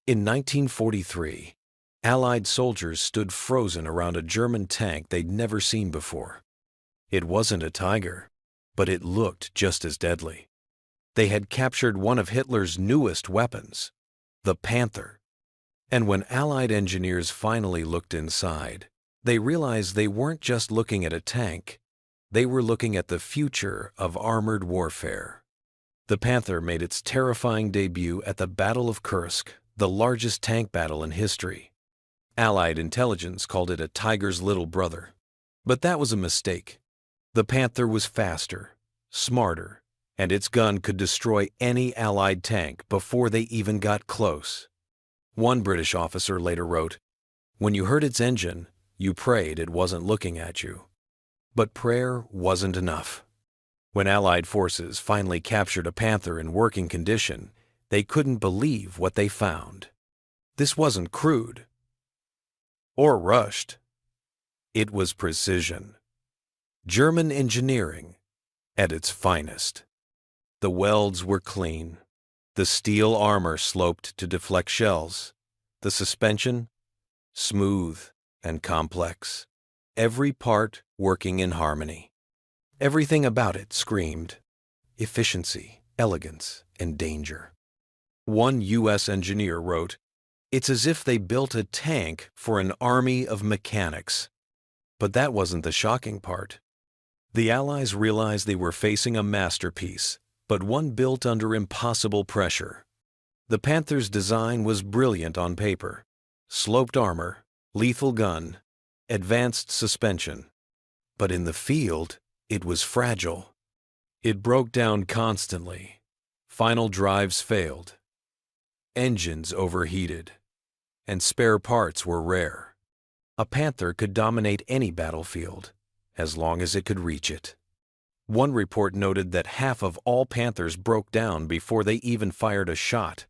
In 1943, Allied soldiers stood frozen around a German tank they'd never seen before. It wasn't a Tiger, but it looked just as deadly. They had captured one of Hitler's newest weapons, the Panther. And when Allied engineers finally looked inside, they realized they weren't just looking at a tank, they were looking at the future of armored warfare. The Panther made its terrifying debut at the Battle of Kursk, the largest tank battle in history. Allied intelligence called it a Tiger's little brother. But that was a mistake. The Panther was faster, smarter, and its gun could destroy any Allied tank before they even got close. One British officer later wrote, "When you heard its engine, you prayed it wasn't looking at you." But prayer wasn't enough. When Allied forces finally captured a Panther in working condition, they couldn't believe what they found. This wasn't crude or rushed. It was precision. German engineering at its finest. The welds were clean. The steel armor sloped to deflect shells. The suspension, smooth and complex. Every part working in harmony. Everything about it screamed efficiency, elegance, and danger. One U.S. engineer wrote, "It's as if they built a tank for an army of mechanics." But that wasn't the shocking part. The Allies realized they were facing a masterpiece, but one built under impossible pressure. The Panther's design was brilliant on paper. Sloped armor, lethal gun, advanced suspension. But in the field, it was fragile. It broke down constantly. Final drives failed. Engines overheated. And spare parts were rare. A Panther could dominate any battlefield, as long as it could reach it. One report noted that half of all Panthers broke down before they even fired a shot.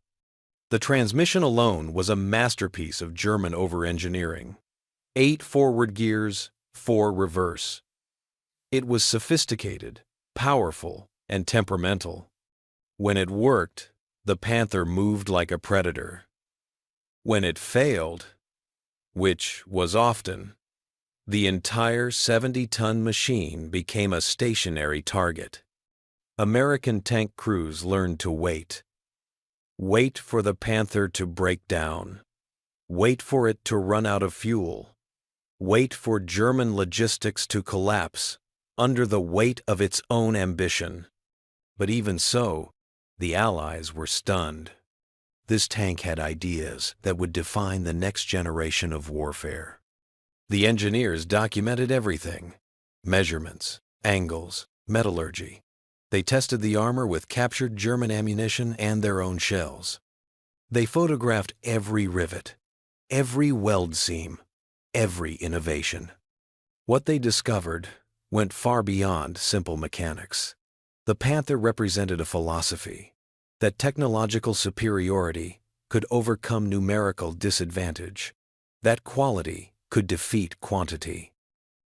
The transmission alone was a masterpiece of German over-engineering. 8 forward gears, 4 reverse. It was sophisticated, powerful, and temperamental. When it worked, the Panther moved like a predator. When it failed, which was often, the entire 70-ton machine became a stationary target. American tank crews learned to wait. Wait for the Panther to break down. Wait for it to run out of fuel. Wait for German logistics to collapse under the weight of its own ambition. But even so, the Allies were stunned. This tank had ideas that would define the next generation of warfare. The engineers documented everything: measurements, angles, metallurgy. They tested the armor with captured German ammunition and their own shells. They photographed every rivet, every weld seam, every innovation. What they discovered went far beyond simple mechanics. The Panther represented a philosophy that technological superiority could overcome numerical disadvantage, that quality could defeat quantity.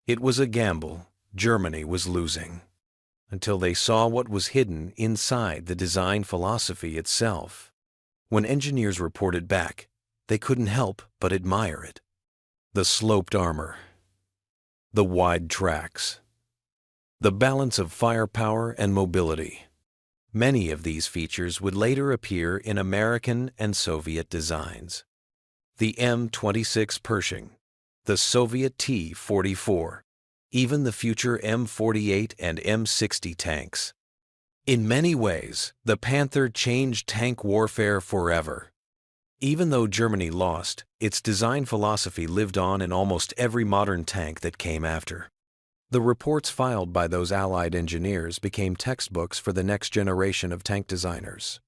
It was a gamble Germany was losing, until they saw what was hidden inside the design philosophy itself. When engineers reported back, they couldn't help but admire it. The sloped armor, the wide tracks, the balance of firepower and mobility. Many of these features would later appear in American and Soviet designs. The M-26 Pershing, the Soviet T-44, even the future M-48 and M-60 tanks. In many ways, the Panther changed tank warfare forever. Even though Germany lost, its design philosophy lived on in almost every modern tank that came after. The reports filed by those Allied engineers became textbooks for the next generation of tank designers.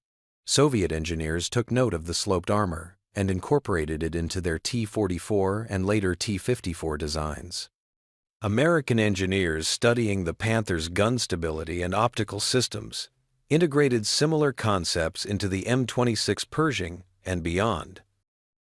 Soviet engineers took note of the sloped armor and incorporated it into their T-44 and later T-54 designs. American engineers studying the Panther's gun stability and optical systems integrated similar concepts into the M-26 Pershing and beyond.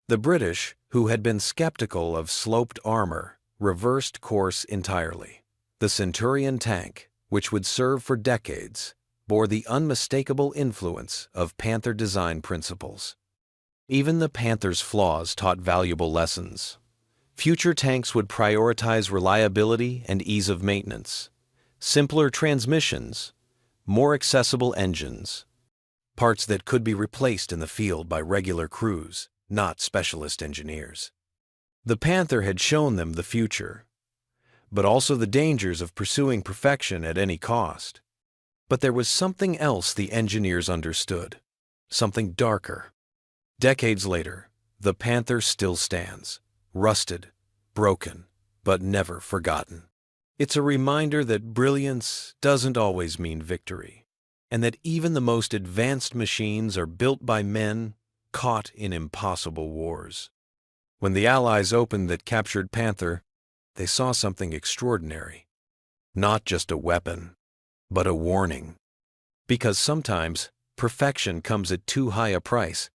The British, who had been skeptical of sloped armor, reversed course entirely. The Centurion tank, which would serve for decades, bore the unmistakable influence of Panther design principles. Even the Panther's flaws taught valuable lessons. Future tanks would prioritize reliability and ease of maintenance, simpler transmissions, more accessible engines, parts that could be replaced in the field by regular crews, not specialist engineers. The Panther had shown them the future, but also the dangers of pursuing perfection at any cost. But there was something else the engineers understood, something darker. Decades later, the Panther still stands, rusted, broken, but never forgotten. It's a reminder that brilliance doesn't always mean victory, and that even the most advanced machines are built by men caught in impossible wars. When the Allies opened that captured Panther, they saw something extraordinary. Not just a weapon, but a warning. Because sometimes perfection comes at too high a price,